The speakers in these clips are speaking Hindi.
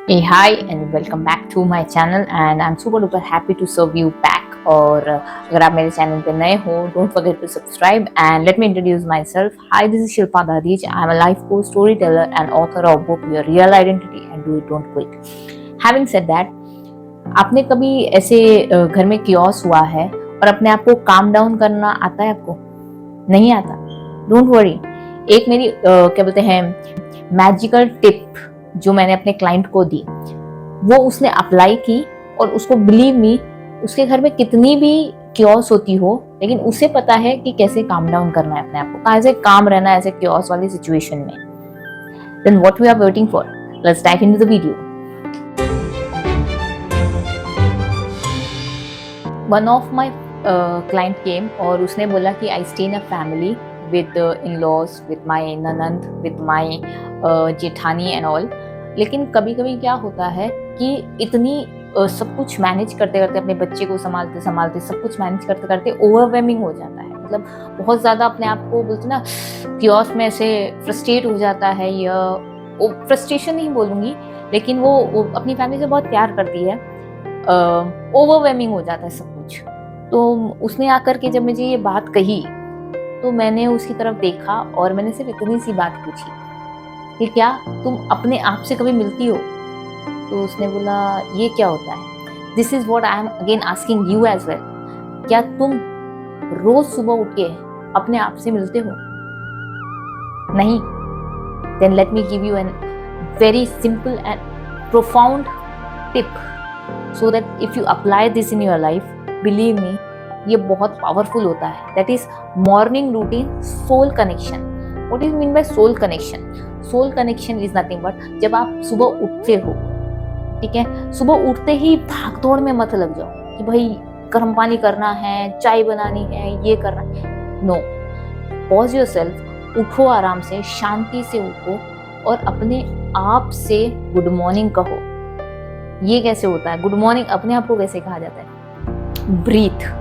Hey, hi, and welcome back to my channel. And I'm super duper happy to serve you back. और अगर आप मेरे चैनल पे नए हो, don't forget to subscribe and let me introduce myself. Hi, this is Shilpa Dadeej. I am a life coach, storyteller and author of book your real identity and do it don't quit. Having said that, आपने कभी ऐसे घर में कियोस हुआ है और अपने आप को काम डाउन करना आता है? आपको नहीं आता? Don't worry. एक मेरी क्या बोलते हैं मैजिकल टिप जो मैंने अपने क्लाइंट को दी, वो उसने अप्लाई की और उसको बिलीव मी, उसके घर में कितनी भी क्योस होती हो, लेकिन उसे पता है कि कैसे काम डाउन करना है अपने आप को, कैसे काम रहना है ऐसे क्योस वाली सिचुएशन में. Then what we are waiting for, let's dive into the video. One of my client came और उसने बोला कि I stay in a family with in-laws, with my nanad, with my jethani and all. लेकिन कभी कभी क्या होता है कि इतनी सब कुछ मैनेज करते करते, अपने बच्चे को संभालते संभालते, सब कुछ मैनेज करते करते ओवरवेमिंग हो जाता है. मतलब बहुत ज़्यादा अपने आप को बोलते ना, क्योस में ऐसे फ्रस्ट्रेट हो जाता है. या फ्रस्ट्रेशन नहीं बोलूँगी, लेकिन वो अपनी फैमिली से बहुत प्यार करती है. ओवरवेमिंग हो जाता है सब कुछ. तो उसने आकर के जब मुझे ये बात कही, तो मैंने उसकी तरफ देखा और मैंने सिर्फ इतनी सी बात पूछी कि क्या तुम अपने आप से कभी मिलती हो? तो उसने बोला, ये क्या होता है? This is what I am again asking you as well. क्या तुम रोज सुबह उठ के अपने आप से मिलते हो? नहीं? Then let me give you an very simple and profound tip, so that if you apply this in your life, believe me, ये बहुत पावरफुल होता है. That is morning routine soul connection. What is mean by soul connection? Soul connection is nothing but जब आप सुबह उठते हो, ठीक है, सुबह उठते ही भाग दौड़ में मत लग जाओ कि भाई गर्म पानी करना है, चाय बनानी है, ये करना है. No, pause your self. उठो आराम से, शांति से उठो और अपने आप से गुड मॉर्निंग कहो. ये कैसे होता है? गुड मॉर्निंग अपने आप को कैसे कहा जाता है? Breathe.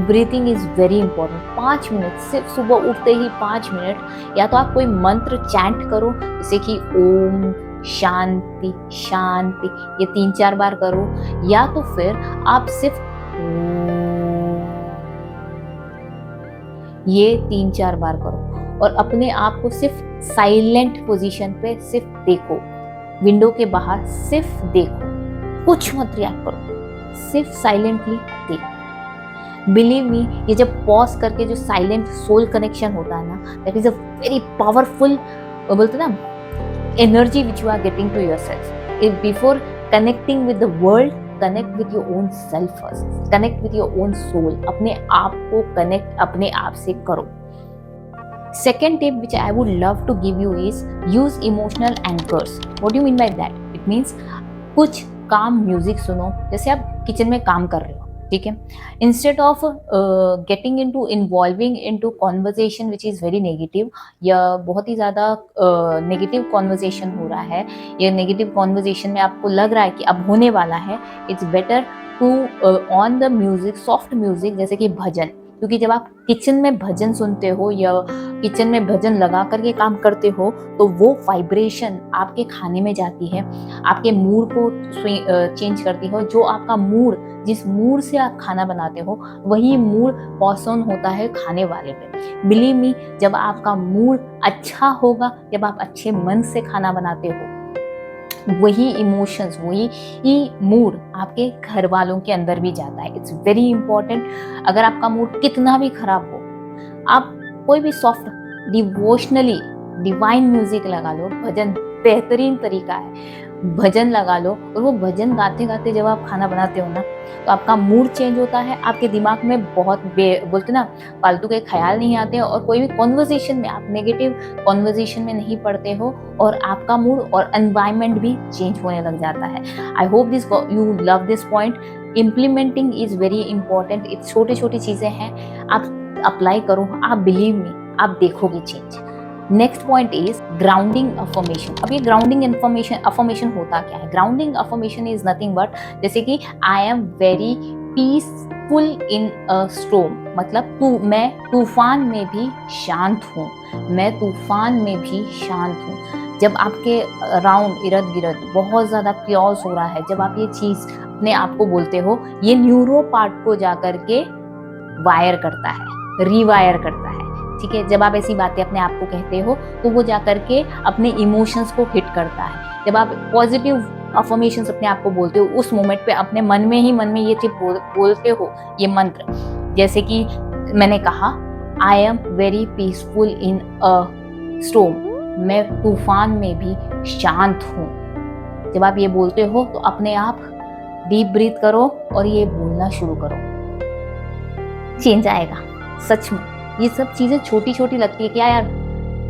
Breathing is very important. 5 minute, सिर्फ सुबह उठते ही 5 मिनट, या तो आप कोई मंत्र चैंट करो, जैसे कि ओम शांति शांति, ये 3-4 बार करो, या तो फिर आप सिर्फ ये 3-4 बार करो और अपने आप को सिर्फ साइलेंट पोजीशन पे सिर्फ देखो. विंडो के बाहर सिर्फ देखो, कुछ मत रिएक्ट करो, सिर्फ साइलेंटली देखो. बिलीव मी, ये जब पॉज करके जो साइलेंट सोल कनेक्शन होता है ना, that is a very powerful, बोलते ना, energy which you are getting to your self. If before connecting with the world, connect with your own self first. Connect with your own soul. अपने आप को कनेक्ट अपने आप से करो. Second tip which I would love to give you is use emotional anchors. What do you mean by that? It means कुछ काम म्यूजिक सुनो. जैसे आप किचन में काम कर रहे हो, ठीक है, instead of getting into involving into conversation which is very negative, या बहुत ही ज़्यादा नेगेटिव कॉन्वर्जेशन हो रहा है, या नेगेटिव कॉन्वर्जेशन में आपको लग रहा है कि अब होने वाला है, it's better to on the music, soft music, जैसे कि भजन. क्योंकि जब आप किचन में भजन सुनते हो या किचन में भजन लगा करके काम करते हो, तो वो वाइब्रेशन आपके खाने में जाती है, आपके मूड को चेंज करती है. जो आपका मूड, जिस मूड से आप खाना बनाते हो, वही मूड पास ऑन होता है खाने वाले पे. बिलीव मी, जब आपका मूड अच्छा होगा, जब आप अच्छे मन से खाना बनाते हो, वही इमोशंस, वही मूड आपके घर वालों के अंदर भी जाता है. It's very important. अगर आपका मूड कितना भी खराब हो, आप कोई भी सॉफ्ट डिवोशनली डिवाइन म्यूजिक लगा लो. भजन बेहतरीन तरीका है. भजन लगा लो और वो भजन गाते गाते जब आप खाना बनाते हो ना, तो आपका मूड चेंज होता है. आपके दिमाग में बहुत बोलते ना, फालतू के ख्याल नहीं आते हैं, और कोई भी कॉन्वर्जेशन में आप नेगेटिव कॉन्वर्जेशन में नहीं पड़ते हो, और आपका मूड और एनवायरनमेंट भी चेंज होने लग जाता है. I hope this you love this point. Implementing is very important. It's छोटी छोटी चीज़ें हैं, आप अप्लाई करो, आप बिलीव मी, आप देखोगे change. Next point is grounding affirmation. अब ये ग्राउंडिंग अफर्मेशन होता क्या है? Grounding affirmation is nothing but, जैसे कि I am very peaceful in a storm, मतलब मैं तूफान में भी शांत हूँ, मैं तूफान में भी शांत हूँ. जब आपके अराउंड इर्द गिर्द बहुत ज़्यादा क्योस हो रहा है, जब आप ये चीज़ अपने आप को बोलते हो, ये न्यूरो पार्ट को जा करके वायर करता है, रीवायर करता है। ठीक है, जब आप ऐसी बातें अपने आप को कहते हो तो वो जा करके अपने इमोशंस को हिट करता है। जब आप पॉजिटिव अफर्मेशंस अपने आप को बोलते हो, उस मोमेंट पे अपने मन में ये चीज बोलते हो, ये मंत्र, जैसे कि मैंने कहा, I am very peaceful in a storm, मैं तूफान में भी शांत हूँ। जब आप ये बोलते हो तो अपने आप डीप ब्रीथ करो और ये बोलना शुरू करो, चेंज आएगा सच में। ये सब चीजें छोटी छोटी लगती है, क्या यार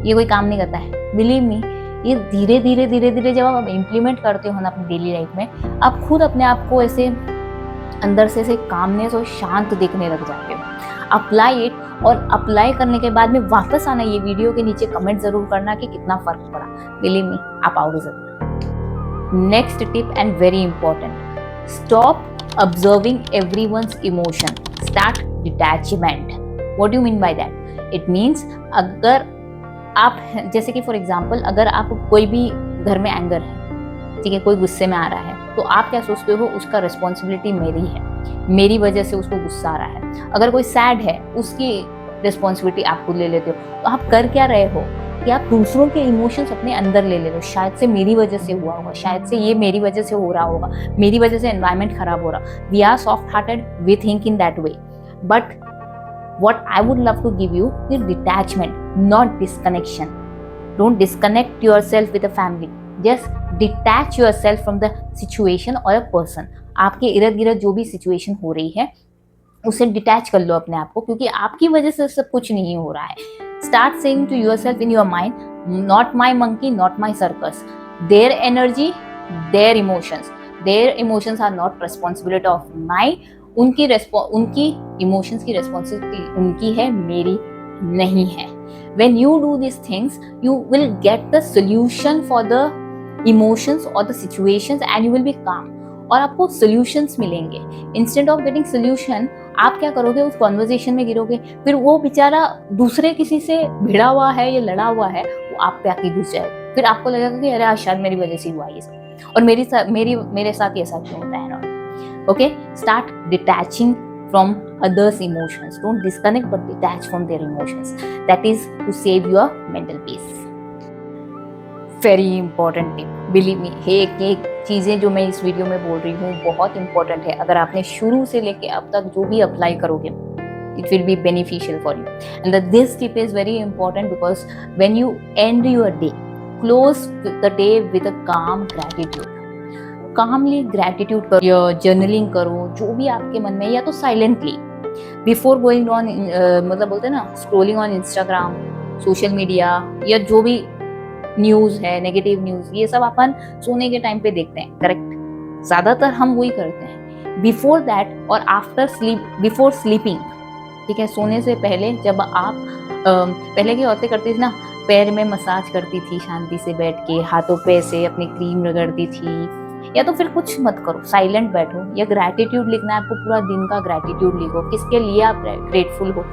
ये कोई काम नहीं करता है, बिलीव मी, ये धीरे धीरे जब आप इम्प्लीमेंट करते हो ना अपनी डेली लाइफ में, आप खुद अपने आप को ऐसे अंदर से ऐसे कामनेस और शांत देखने लग जाते हो। अप्लाई इट, और अप्लाई करने के बाद में वापस आना, ये वीडियो के नीचे कमेंट जरूर करना कि कितना फर्क पड़ा। बिलीव मी, आप आओगे जरूर। Next tip and very important, stop observing everyone's emotion, start detachment. What do mean by that? It means, अगर आप, जैसे कि फॉर एग्जाम्पल, अगर आप कोई भी घर में एंगर है, ठीक है, कोई गुस्से में आ रहा है, तो आप क्या सोचते हो, उसका रिस्पॉन्सिबिलिटी मेरी है, मेरी वजह से उसको गुस्सा आ रहा है। अगर कोई सैड है, उसकी रिस्पॉन्सिबिलिटी आप खुद ले लेते हो। तो आप कर क्या रहे हो कि आप दूसरों के इमोशंस अपने अंदर ले हो। शायद से मेरी वजह से हुआ होगा, शायद से ये मेरी वजह से हो रहा होगा, मेरी वजह से एनवायरमेंट खराब हो रहा। We are soft hearted, we think in that way, but what I would love to give you is detachment, not disconnection. Don't disconnect yourself with a family. Just detach yourself from the situation or a person. आपके इर्द गिर्द जो भी सिचुएशन हो रही है, उसे डिटैच कर लो अपने आप को, क्योंकि आपकी वजह से सब कुछ नहीं हो रहा है। Start saying to yourself in your mind, not my monkey, not my circus. Their energy, their emotions. Their emotions are not responsibility of my. उनकी इमोशंस की रिस्पॉन्सिबिलिटी उनकी है, मेरी नहीं है। When you do these things, you will get the solution for the emotions or the situations and you will be calm. और आपको solutions मिलेंगे। Instead of getting solution, आप क्या करोगे, उस conversation में गिरोगे, फिर वो बेचारा दूसरे किसी से भिड़ा हुआ है या लड़ा हुआ है, वो आप पे आके घुस जाएगा। फिर आपको लगेगा कि अरे शायद मेरी वजह से हुआ ये सब, और मेरे साथ ये सब क्यों होता है ना। Okay, start detaching from others' emotions. Don't disconnect, but detach from their emotions. That is to save your mental peace. Very important tip. Believe me, एक चीजें जो मैं इस वीडियो में बोल रही हूँ बहुत इंपॉर्टेंट है। अगर आपने शुरू से लेके अब तक जो भी अप्लाई करोगे, it will be beneficial for you. And this tip is very important because when you end your day, close the day with a calm gratitude. Calmly gratitude करो या जर्नलिंग करो, जो भी आपके मन में, या तो साइलेंटली बिफोर गोइंग ऑन, मतलब बोलते हैं ना, scrolling on Instagram, social media, या जो भी न्यूज़ है, नेगेटिव न्यूज़, ये सब अपन सोने के टाइम पे देखते हैं, करेक्ट? ज़्यादातर हम वही करते हैं। बिफोर दैट और आफ्टर स्लीप, बिफोर स्लीपिंग, ठीक है, सोने से पहले, जब आप पहले की औरतें करती थी ना, पैर में मसाज करती थी शांति से बैठ के, हाथों पे से अपनी क्रीम रगड़ती थी, या तो फिर कुछ मत करो, साइलेंट बैठो, या ग्रैटिट्यूड लिखना है आपको, पूरा दिन का ग्रैटिट्यूड लिखो, किसके लिए आप ग्रेटफुल हो,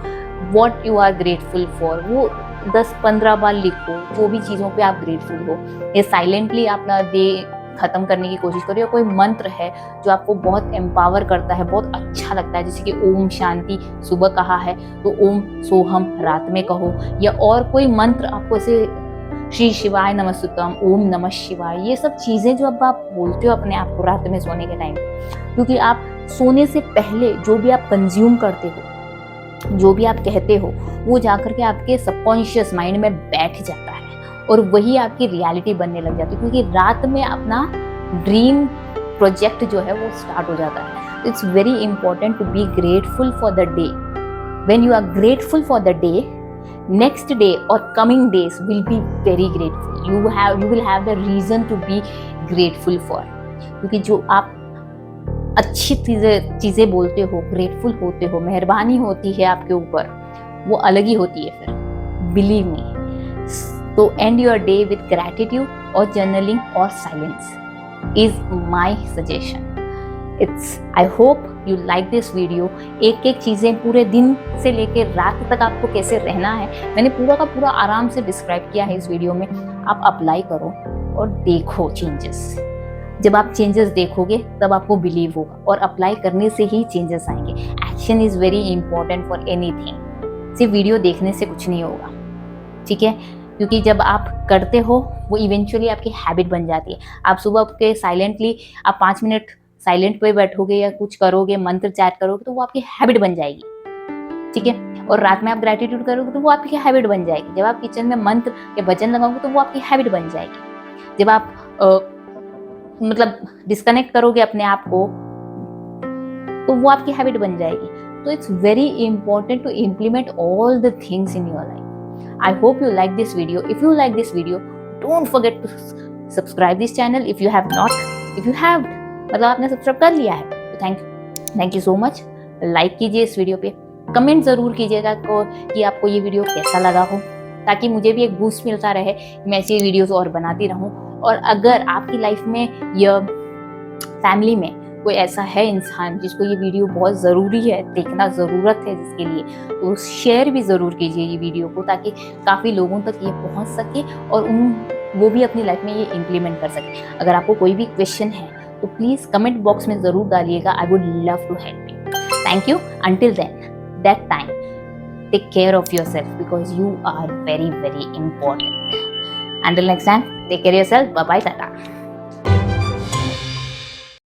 what you are grateful for, वो 10-15 बार लिखो, जो भी चीज़ों पे आप ग्रेटफुल हो। ये साइलेंटली अपना डे खत्म करने की कोशिश करो, या कोई मंत्र है जो आपको बहुत एम्पावर करता है, बहुत अच्छा लगता है, जैसे कि ओम शांति सुबह कहा है तो ओम सोहम रात में कहो, या और कोई मंत्र आपको ऐसे, श्री शिवाय नमस्तुतम, ओम नमः शिवाय, ये सब चीजें जो अब आप बोलते हो अपने आप को रात में सोने के टाइम, क्योंकि आप सोने से पहले जो भी आप कंज्यूम करते हो, जो भी आप कहते हो, वो जाकर के आपके सबकॉन्शियस माइंड में बैठ जाता है और वही आपकी रियलिटी बनने लग जाती है, क्योंकि रात में अपना ड्रीम प्रोजेक्ट जो है वो स्टार्ट हो जाता है। It's very important to be grateful for the day. When you are grateful for the day, next day or coming days will be very grateful. You will have the reason to be grateful for. क्योंकि जो आप अच्छी चीजें बोलते हो, ग्रेटफुल होते हो, मेहरबानी होती है आपके ऊपर, वो अलग ही होती है फिर, believe me. So end your day with gratitude or journaling or silence is my suggestion. It's I hope you like this video. एक एक चीज़ें पूरे दिन से लेकर रात तक आपको कैसे रहना है मैंने पूरा का पूरा आराम से डिस्क्राइब किया है इस वीडियो में। आप अप्लाई करो और देखो चेंजेस। जब आप चेंजेस देखोगे तब आपको बिलीव होगा, और अप्लाई करने से ही चेंजेस आएंगे। Action is very important for anything. सिर्फ वीडियो देखने से कुछ नहीं होगा, ठीक है? क्योंकि जब आप करते हो वो इवेंचुअली आपकी हैबिट बन जाती है। आप सुबह उठ के साइलेंटली आप 5 मिनट साइलेंट पे बैठोगे या कुछ करोगे, मंत्र चैट करोगे, तो वो आपकी हैबिट बन जाएगी, ठीक है? और रात में आप ग्रैटिट्यूड करोगे तो वो आपकी हैबिट बन जाएगी। जब आप किचन में मंत्र या भजन लगाओगे तो वो आपकी हैबिट बन जाएगी। जब आप मतलब डिस्कनेक्ट करोगे अपने आप को तो वो आपकी हैबिट बन जाएगी। तो it's very important to implement all the things in your life. I hope you like this video. If you like this video, don't forget to subscribe this channel if you have not. If you have, मतलब आपने सब्सक्राइब कर लिया है तो thank you so much. Like कीजिए इस वीडियो पे, कमेंट ज़रूर कीजिएगा कि आपको ये वीडियो कैसा लगा हो, ताकि मुझे भी एक बूस्ट मिलता रहे, मैं ऐसी वीडियोस और बनाती रहूं। और अगर आपकी लाइफ में या फैमिली में कोई ऐसा है इंसान जिसको ये वीडियो बहुत ज़रूरी है, देखना ज़रूरत है जिसके लिए, तो शेयर भी ज़रूर कीजिए ये वीडियो को, ताकि काफ़ी लोगों तक ये पहुंच सके और वो भी अपनी लाइफ में ये इम्प्लीमेंट कर सके। अगर आपको कोई भी क्वेश्चन है तो प्लीज़ कमेंट बॉक्स में ज़रूर डालिएगा। I would love to help you. Thank you. Until then, that time, take care of your self because you are very very important. Until next time, take care of yourself. Bye bye, tata.